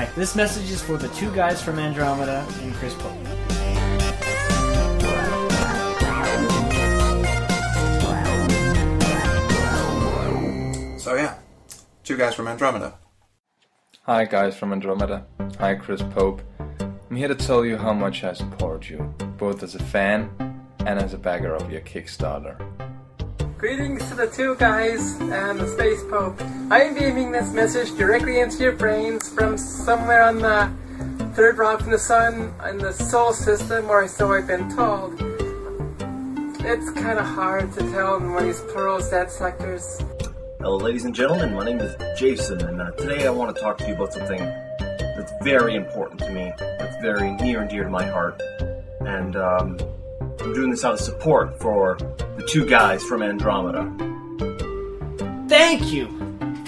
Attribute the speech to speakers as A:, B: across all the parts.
A: Hi, this message is for the two guys from Andromeda and Chris Pope.
B: So yeah, two guys from Andromeda.
C: Hi guys from Andromeda. Hi Chris Pope. I'm here to tell you how much I support you, both as a fan and as a backer of your Kickstarter.
D: Greetings to the two guys and the Space Pope. I'm beaming this message directly into your brains from somewhere on the third rock from the sun in the Sol system, or so I've been told. It's kind of hard to tell in one of these plural Z sectors.
E: Hello ladies and gentlemen, my name is Jason, and today I want to talk to you about something that's very important to me, that's very near and dear to my heart, and I'm doing this out of support for the two guys from Andromeda.
A: Thank you!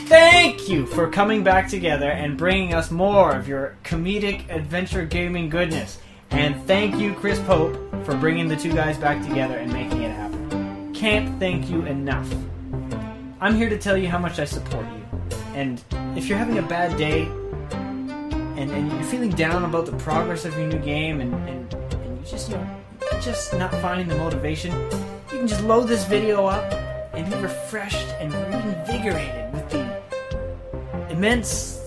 A: Thank you for coming back together and bringing us more of your comedic adventure gaming goodness. And thank you, Chris Pope, for bringing the two guys back together and making it happen. Can't thank you enough. I'm here to tell you how much I support you. And if you're having a bad day, and you're feeling down about the progress of your new game, and you just, just not finding the motivation, you can just load this video up and be refreshed and reinvigorated with the immense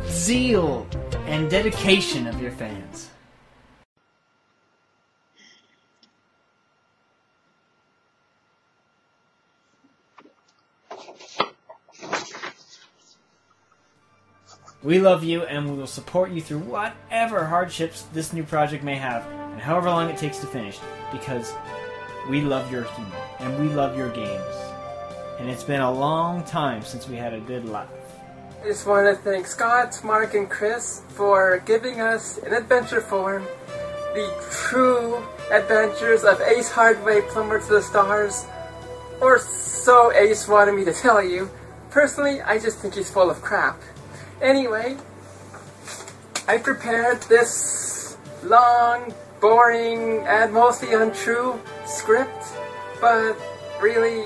A: zeal and dedication of your fans. We love you, and we will support you through whatever hardships this new project may have, and however long it takes to finish, because we love your humor, and we love your games. And it's been a long time since we had a good laugh.
D: I just want to thank Scott, Mark, and Chris for giving us, in adventure form, the true adventures of Ace Hardway Plumber to the Stars, or so Ace wanted me to tell you. Personally, I just think he's full of crap. Anyway, I prepared this long, boring, and mostly untrue script, but really,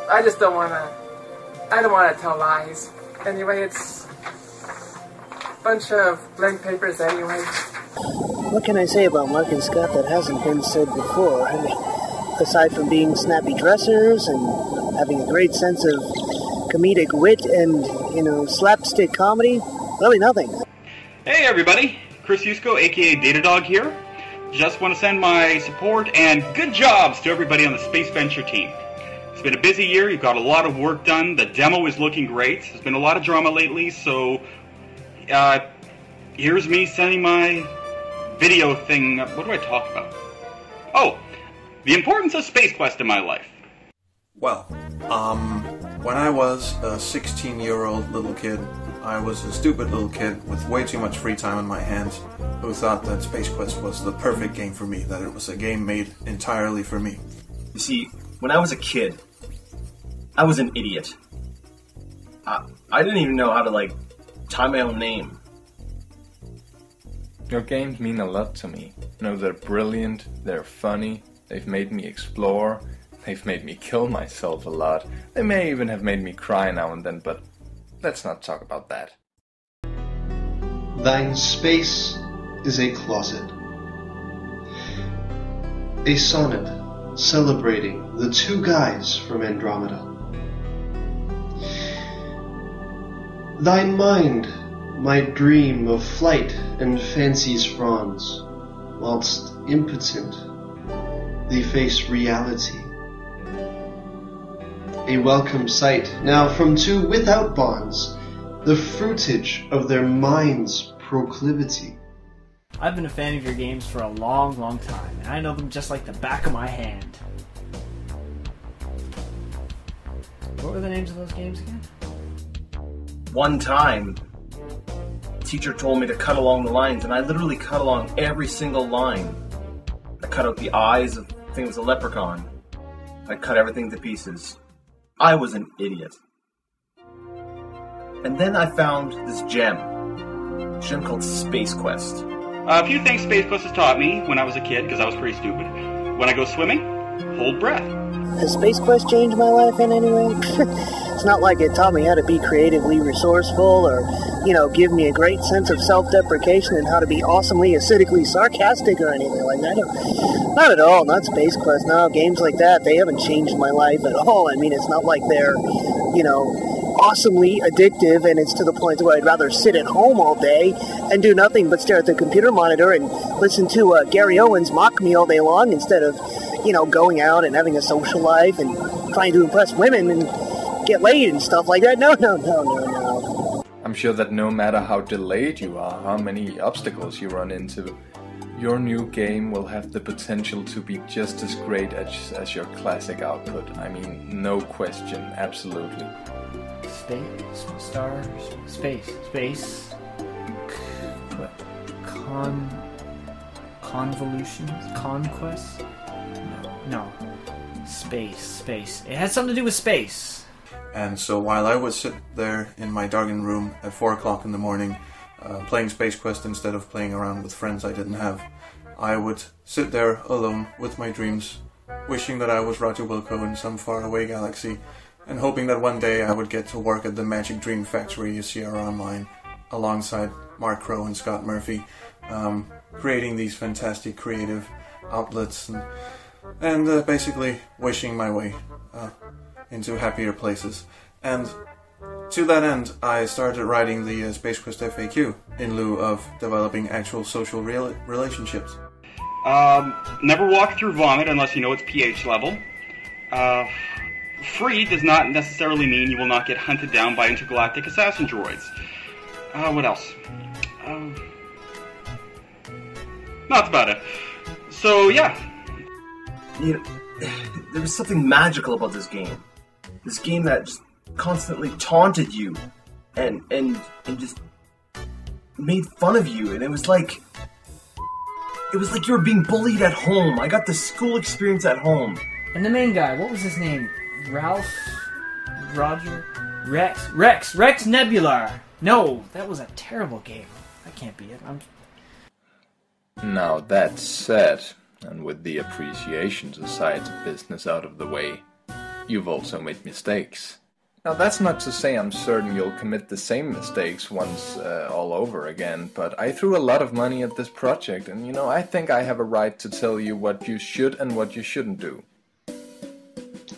D: I just don't want to tell lies. Anyway, it's a bunch of blank papers anyway.
F: What can I say about Mark and Scott that hasn't been said before? I mean, aside from being snappy dressers and having a great sense of comedic wit and, slapstick comedy, really nothing.
G: Hey everybody, Chris Ushko, aka Datadog here. Just want to send my support and good jobs to everybody on the SpaceVenture team. It's been a busy year, you've got a lot of work done, the demo is looking great, there's been a lot of drama lately, so here's me sending my video thing. What do I talk about? Oh, the importance of SpaceQuest in my life.
B: Well, when I was a 16-year-old little kid, I was a stupid little kid with way too much free time on my hands who thought that SpaceQuest was the perfect game for me, that it was a game made entirely for me.
E: You see, when I was a kid, I was an idiot. I didn't even know how to, tie my own name.
C: Your games mean a lot to me. They're brilliant, they're funny, they've made me explore, they've made me kill myself a lot. They may even have made me cry now and then, but let's not talk about that.
H: Thine space is a closet. A sonnet celebrating the two guys from Andromeda. Thine mind might dream of flight and fancy's fronds, whilst impotent they face reality. A welcome sight now from two without bonds, the fruitage of their mind's proclivity.
A: I've been a fan of your games for a long, long time, and I know them just like the back of my hand. What were the names of those games again?
E: One time, teacher told me to cut along the lines, and I literally cut along every single line. I cut out the eyes of, I think it was a leprechaun. I cut everything to pieces. I was an idiot. And then I found this gem called SpaceQuest.
G: A few things SpaceQuest has taught me when I was a kid, because I was pretty stupid. When I go swimming, hold breath.
F: Has Space Quest changed my life in any way? It's not like it taught me how to be creatively resourceful or, give me a great sense of self-deprecation and how to be awesomely acidically sarcastic or anything like that. Not at all, not Space Quest. No, games like that, they haven't changed my life at all. I mean, it's not like they're, awesomely addictive and it's to the point where I'd rather sit at home all day and do nothing but stare at the computer monitor and listen to Gary Owens mock me all day long instead of, going out and having a social life and trying to impress women and get laid and stuff like that. No.
C: I'm sure that no matter how delayed you are, how many obstacles you run into, your new game will have the potential to be just as great as your classic output. I mean, no question, absolutely.
A: Convolutions? Conquest? No. Space. It has something to do with space.
B: And so while I would sit there in my darkened room at 4 o'clock in the morning, playing Space Quest instead of playing around with friends I didn't have, I would sit there alone with my dreams, wishing that I was Roger Wilco in some faraway galaxy, and hoping that one day I would get to work at the Magic Dream Factory you see online, alongside Mark Crow and Scott Murphy, creating these fantastic creative outlets and basically wishing my way into happier places. And to that end, I started writing the SpaceQuest FAQ in lieu of developing actual social relationships.
G: Never walk through vomit unless you know its pH level. Free does not necessarily mean you will not get hunted down by intergalactic assassin droids. What else? That's about it. So, yeah.
E: There was something magical about this game. This game that just constantly taunted you and just made fun of you, and it was like you were being bullied at home. I got the school experience at home.
A: And the main guy, what was his name? Ralph? Roger? Rex Nebular. No, that was a terrible game. That can't be it.
C: Now that said, and with the appreciation society business out of the way, you've also made mistakes. Now that's not to say I'm certain you'll commit the same mistakes once all over again, but I threw a lot of money at this project, and I think I have a right to tell you what you should and what you shouldn't do.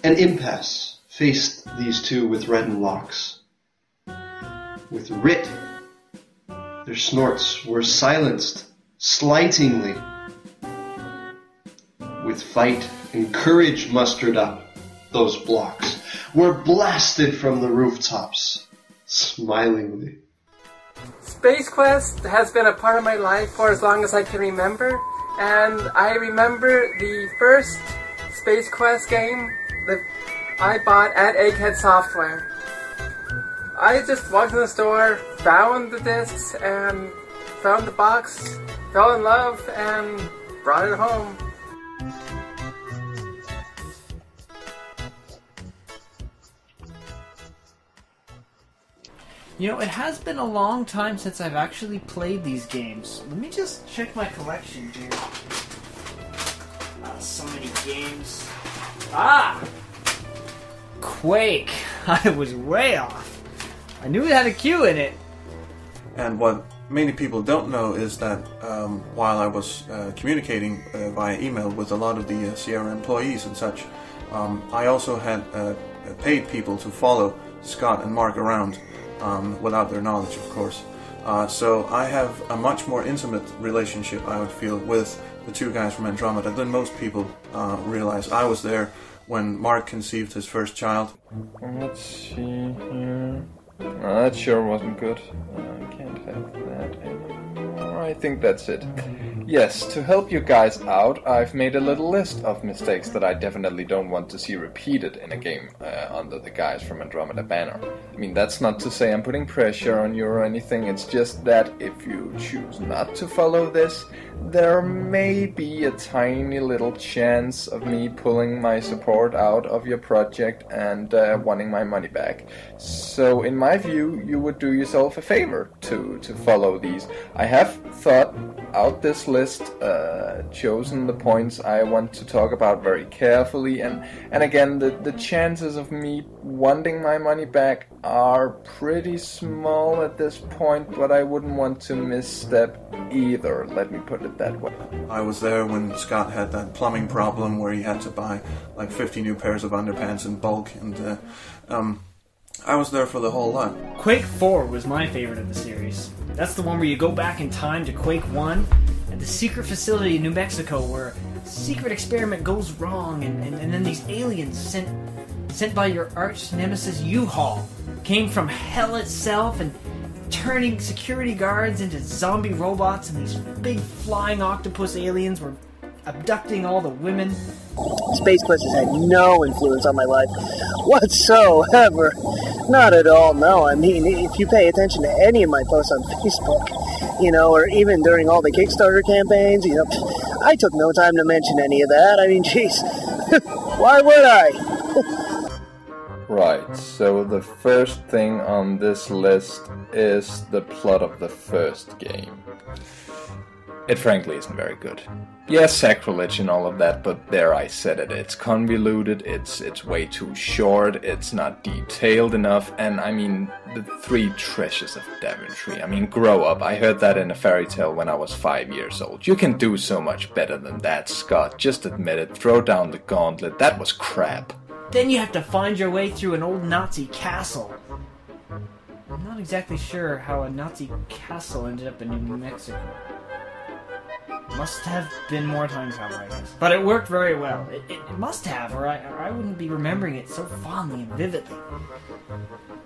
H: An impasse faced these two with reddened locks. With writ, their snorts were silenced slightingly. With fight and courage mustered up, those blocks were blasted from the rooftops, smilingly.
D: Space Quest has been a part of my life for as long as I can remember, and I remember the first Space Quest game that I bought at Egghead Software. I just walked in the store, found the discs, and found the box, fell in love, and brought it home.
A: It has been a long time since I've actually played these games. Let me just check my collection here. So many games. Quake. I was way off. I knew it had a Q in it.
B: And what many people don't know is that while I was communicating via email with a lot of the Sierra employees and such, I also had paid people to follow Scott and Mark around. Without their knowledge, of course. So I have a much more intimate relationship, I would feel, with the two guys from Andromeda than most people realize. I was there when Mark conceived his first child.
C: Let's see here. That sure wasn't good. I can't have that anymore. I think that's it. Yes, to help you guys out, I've made a little list of mistakes that I definitely don't want to see repeated in a game under the guys from Andromeda banner. I mean, that's not to say I'm putting pressure on you or anything, it's just that if you choose not to follow this, there may be a tiny little chance of me pulling my support out of your project and wanting my money back. So, in my my view, you would do yourself a favor to follow these. I have thought out this list, chosen the points I want to talk about very carefully, and again, the chances of me wanting my money back are pretty small at this point, but I wouldn't want to misstep either, let me put it that way.
B: I was there when Scott had that plumbing problem where he had to buy like 50 new pairs of underpants in bulk, and I was there for the whole lot.
A: Quake 4 was my favorite of the series. That's the one where you go back in time to Quake 1 at the secret facility in New Mexico where a secret experiment goes wrong, and then these aliens sent by your arch nemesis Uhaul came from hell itself and turning security guards into zombie robots, and these big flying octopus aliens were abducting all the women.
F: SpaceQuest has had no influence on my life whatsoever. Not at all, no. I mean, if you pay attention to any of my posts on Facebook, you know, or even during all the Kickstarter campaigns, you know, I took no time to mention any of that. I mean, jeez, why would I?
C: Right, so the first thing on this list is the plot of the first game. It frankly isn't very good. Yes, sacrilege and all of that, but there I said it. It's convoluted, it's way too short, it's not detailed enough, and I mean, the three treasures of Daventry. I mean, grow up. I heard that in a fairy tale when I was 5 years old. You can do so much better than that, Scott. Just admit it. Throw down the gauntlet. That was crap.
A: Then you have to find your way through an old Nazi castle. I'm not exactly sure how a Nazi castle ended up in New Mexico. Must have been more time travel, I guess. But it worked very well. It must have, or I wouldn't be remembering it so fondly and vividly.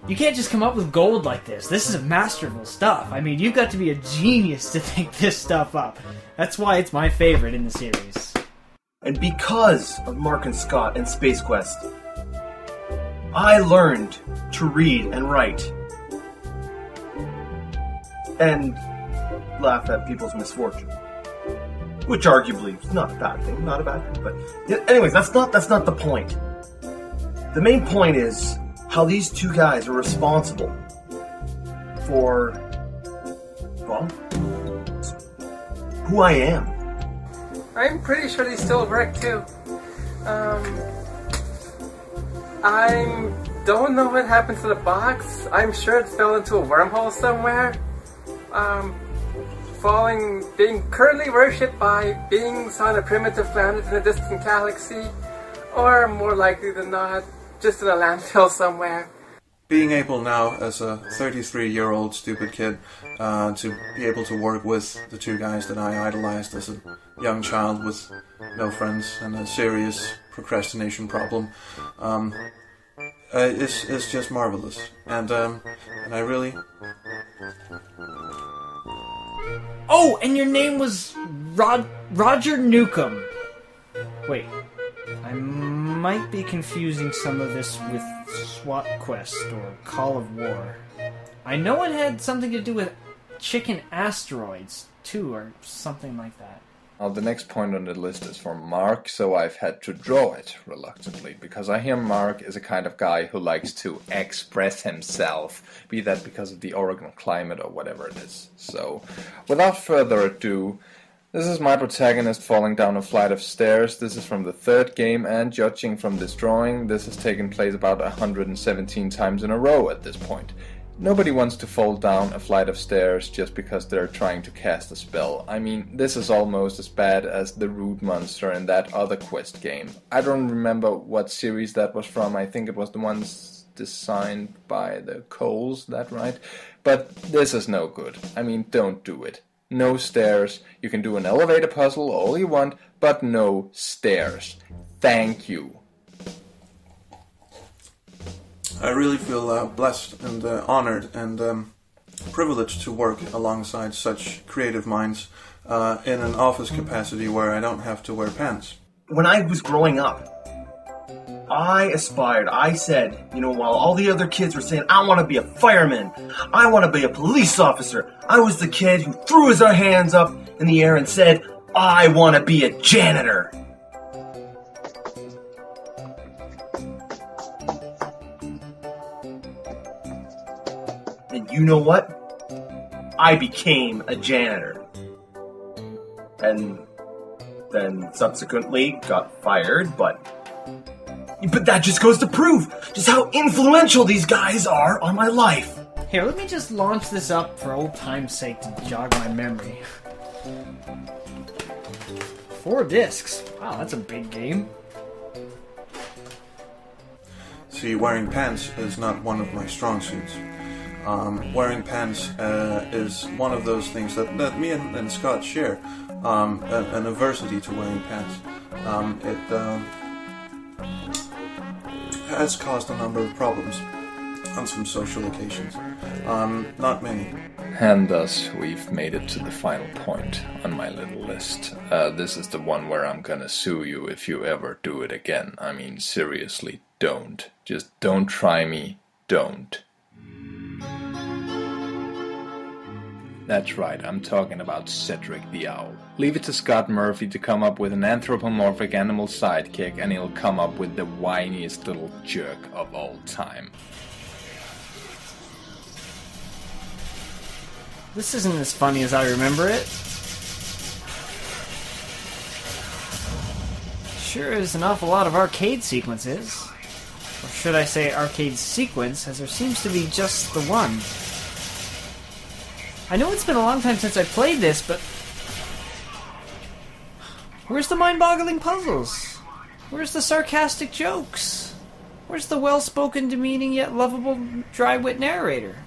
A: You can't just come up with gold like this. This is masterful stuff. I mean, you've got to be a genius to think this stuff up. That's why it's my favorite in the series.
E: And because of Mark and Scott and SpaceQuest, I learned to read and write. And laugh at people's misfortune. Which arguably is not a bad thing, but yeah, anyways, that's not the point. The main point is how these two guys are responsible for, well, who I am.
D: I'm pretty sure they still work too. I don't know what happened to the box. I'm sure it fell into a wormhole somewhere. Being currently worshipped by beings on a primitive planet in a distant galaxy, or more likely than not, just in a landfill somewhere.
B: Being able now, as a 33-year-old stupid kid, to be able to work with the two guys that I idolized as a young child with no friends and a serious procrastination problem, is just marvelous. And I really...
A: Oh, and your name was Roger Newcomb. Wait, I might be confusing some of this with SWAT Quest or Call of War. I know it had something to do with chicken asteroids, too, or something like that.
C: Now, the next point on the list is for Mark, so I've had to draw it reluctantly, because I hear Mark is a kind of guy who likes to express himself, be that because of the Oregon climate or whatever it is. So, without further ado, this is my protagonist falling down a flight of stairs. This is from the third game, and judging from this drawing, this has taken place about 117 times in a row at this point. Nobody wants to fall down a flight of stairs just because they're trying to cast a spell. I mean, this is almost as bad as the Root Monster in that other Quest game. I don't remember what series that was from. I think it was the ones designed by the Coles, that right? But this is no good. I mean, don't do it. No stairs. You can do an elevator puzzle all you want, but no stairs. Thank you.
B: I really feel blessed and honored and privileged to work alongside such creative minds in an office capacity where I don't have to wear pants.
E: When I was growing up, I aspired, I said, you know, while all the other kids were saying, I want to be a fireman, I want to be a police officer, I was the kid who threw his hands up in the air and said, I want to be a janitor. And you know what? I became a janitor. And then subsequently got fired, but that just goes to prove just how influential these guys are on my life.
A: Here, let me just launch this up for old time's sake to jog my memory. 4 discs. Wow, that's a big game.
B: See, wearing pants is not one of my strong suits. Wearing pants is one of those things that me and Scott share. An aversity to wearing pants. It has caused a number of problems on some social occasions. Not many.
C: And thus, we've made it to the final point on my little list. This is the one where I'm gonna sue you if you ever do it again. I mean, seriously, don't. Just don't try me. Don't. That's right, I'm talking about Cedric the Owl. Leave it to Scott Murphy to come up with an anthropomorphic animal sidekick, and he'll come up with the whiniest little jerk of all time.
A: This isn't as funny as I remember it. Sure is an awful lot of arcade sequences. Or should I say arcade sequence, as there seems to be just the one. I know it's been a long time since I played this, but where's the mind-boggling puzzles? Where's the sarcastic jokes? Where's the well-spoken, demeaning yet lovable dry-wit narrator?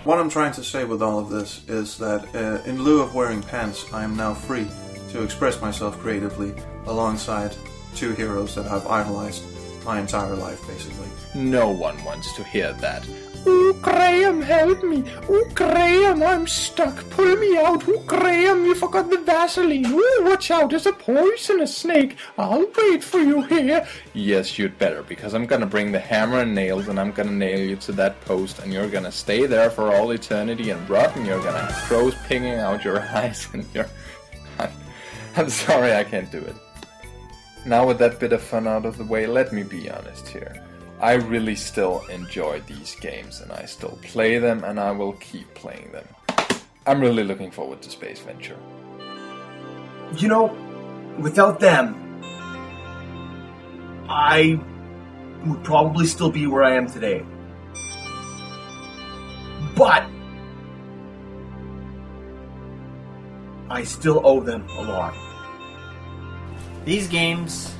B: What I'm trying to say with all of this is that in lieu of wearing pants, I am now free to express myself creatively alongside 2 heroes that I've idolized my entire life, basically.
C: No one wants to hear that.
I: Oh, Graham, help me. Oh, Graham, I'm stuck. Pull me out. Oh, Graham, you forgot the Vaseline. Oh, watch out, there's a poisonous snake. I'll wait for you here.
C: Yes, you'd better, because I'm gonna bring the hammer and nails and I'm gonna nail you to that post and you're gonna stay there for all eternity and rot and you're gonna have crows pinging out your eyes and you're... I'm sorry I can't do it. Now with that bit of fun out of the way, let me be honest here. I really still enjoy these games and I still play them and I will keep playing them. I'm really looking forward to SpaceVenture.
E: You know, without them, I would probably still be where I am today. But I still owe them a lot.
A: These games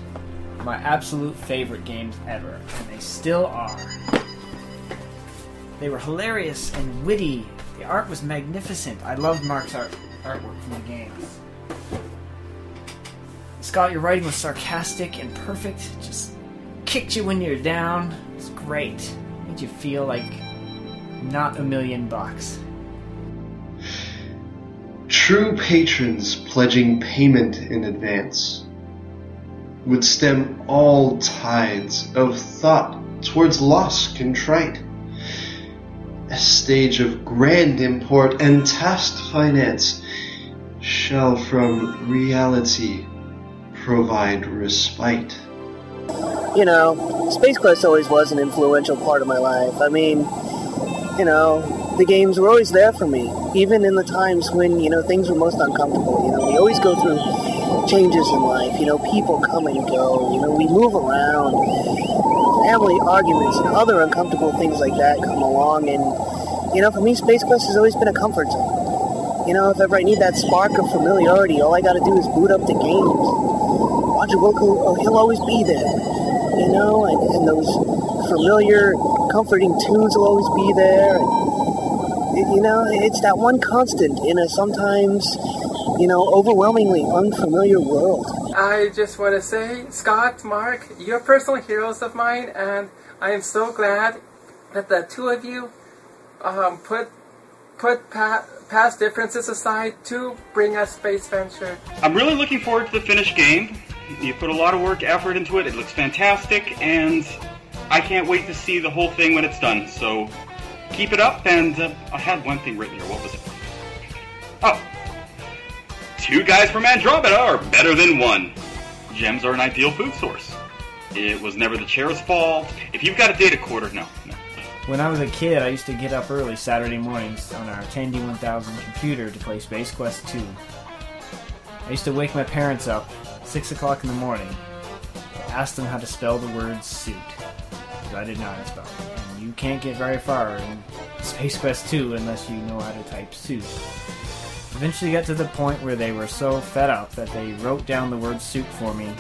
A: are my absolute favorite games ever, and they still are. They were hilarious and witty. The art was magnificent. I loved Mark's artwork from the games. Scott, your writing was sarcastic and perfect. Just kicked you when you're down. It was great. Made you feel like not $1,000,000.
H: True patrons pledging payment in advance would stem all tides of thought towards loss contrite. A stage of grand import and tasked finance shall from reality provide respite.
F: You know, SpaceQuest always was an influential part of my life. I mean, you know, the games were always there for me, even in the times when, you know, things were most uncomfortable. You know, we always go through changes in life, you know, people come and go, you know, we move around, family arguments and other uncomfortable things like that come along, and, you know, for me, SpaceQuest has always been a comfort zone. You know, if ever I need that spark of familiarity, all I gotta do is boot up the games. Roger Wilco, he'll always be there, you know, and those familiar, comforting tunes will always be there, and, you know, it's that one constant in a sometimes, you know, overwhelmingly unfamiliar world.
D: I just want to say, Scott, Mark, you're personal heroes of mine, and I am so glad that the two of you put past differences aside to bring us SpaceVenture.
G: I'm really looking forward to the finished game. You put a lot of work, effort into it. It looks fantastic, and I can't wait to see the whole thing when it's done. So keep it up, and I had one thing written here. What was it? Oh. 2 guys from Andromeda are better than 1. Gems are an ideal food source. It was never the chair's fault. If you've got a data quarter, no.
A: When I was a kid, I used to get up early Saturday mornings on our Tandy 1000 computer to play SpaceQuest II. I used to wake my parents up 6 o'clock in the morning to ask them how to spell the word suit, because I didn't know how to spell it. And you can't get very far in SpaceQuest II unless you know how to type suit. Eventually got to the point where they were so fed up that they wrote down the word suit for me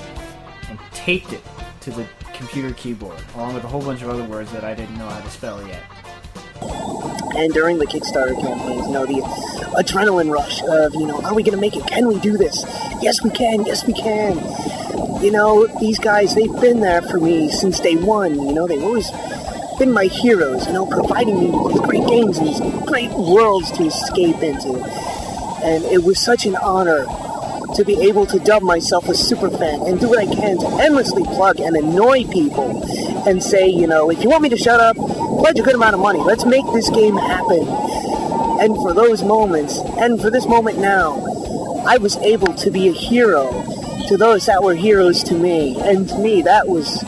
A: and taped it to the computer keyboard, along with a whole bunch of other words that I didn't know how to spell yet.
F: And during the Kickstarter campaigns, the adrenaline rush of, are we going to make it? Can we do this? Yes, we can. Yes, we can. These guys, they've been there for me since day one. They've always been my heroes, providing me with these great games and these great worlds to escape into. And it was such an honor to be able to dub myself a superfan and do what I can to endlessly plug and annoy people and say, if you want me to shut up, pledge a good amount of money. Let's make this game happen. And for those moments, and for this moment now, I was able to be a hero to those that were heroes to me. And to me, that was,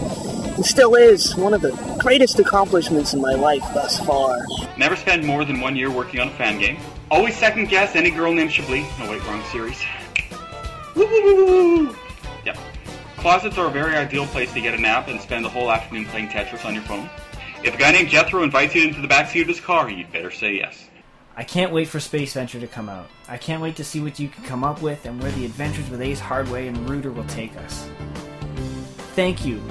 F: and still is, one of the greatest accomplishments in my life thus far.
G: Never spend more than 1 year working on a fan game. Always second guess any girl named Chablis. No, wait, wrong series. Woo! Yep. Closets are a very ideal place to get a nap and spend the whole afternoon playing Tetris on your phone. If a guy named Jethro invites you into the backseat of his car, you'd better say yes.
A: I can't wait for SpaceVenture to come out. I can't wait to see what you can come up with and where the adventures with Ace Hardway and Rooter will take us. Thank you,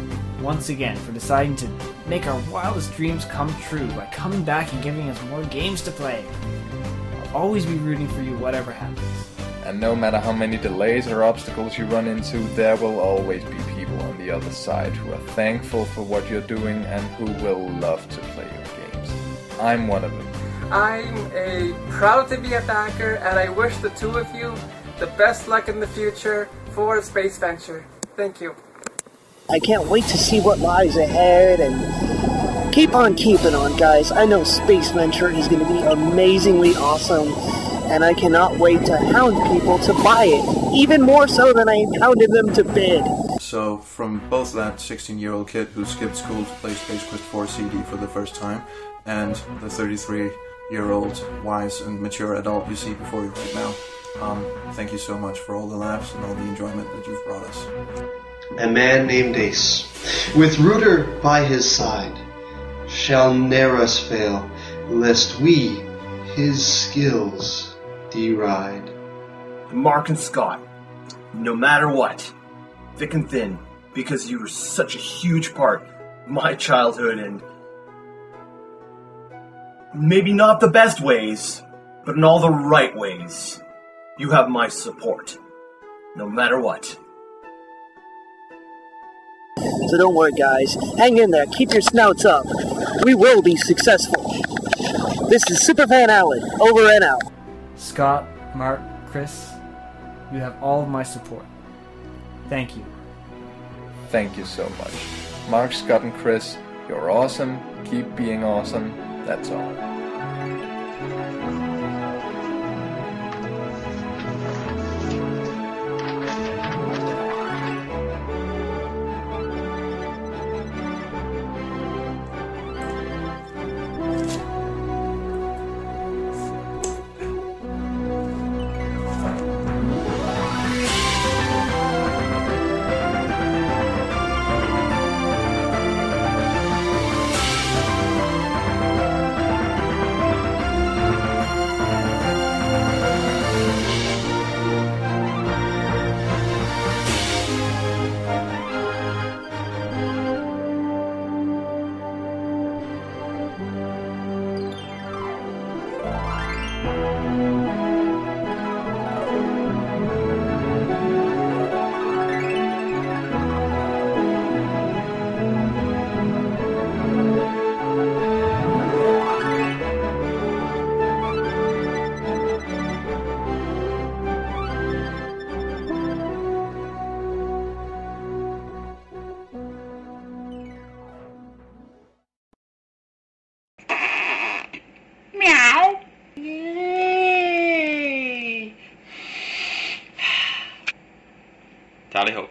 A: once again, for deciding to make our wildest dreams come true by coming back and giving us more games to play. I'll always be rooting for you, whatever happens.
C: And no matter how many delays or obstacles you run into, there will always be people on the other side who are thankful for what you're doing and who will love to play your games. I'm one of them.
D: I'm proud to be a backer, and I wish the two of you the best luck in the future for SpaceVenture. Thank you.
F: I can't wait to see what lies ahead, and keep on keeping on, guys. I know SpaceVenture is going to be amazingly awesome, and I cannot wait to hound people to buy it, even more so than I hounded them to bid.
B: So, from both that 16-year-old kid who skipped school to play SpaceQuest 4 CD for the first time, and the 33-year-old wise and mature adult you see before you right now, thank you so much for all the laughs and all the enjoyment that you've brought us.
H: A man named Ace, with Rooter by his side, shall ne'er us fail, lest we his skills deride.
E: Mark and Scott, no matter what, thick and thin, because you were such a huge part of my childhood, and maybe not the best ways, but in all the right ways, you have my support, no matter what.
F: So don't worry, guys. Hang in there. Keep your snouts up. We will be successful. This is Superfan Alan, over and out.
A: Scott, Mark, Chris, you have all of my support. Thank you.
C: Thank you so much. Mark, Scott, and Chris, you're awesome. Keep being awesome. That's all.
G: Tally ho.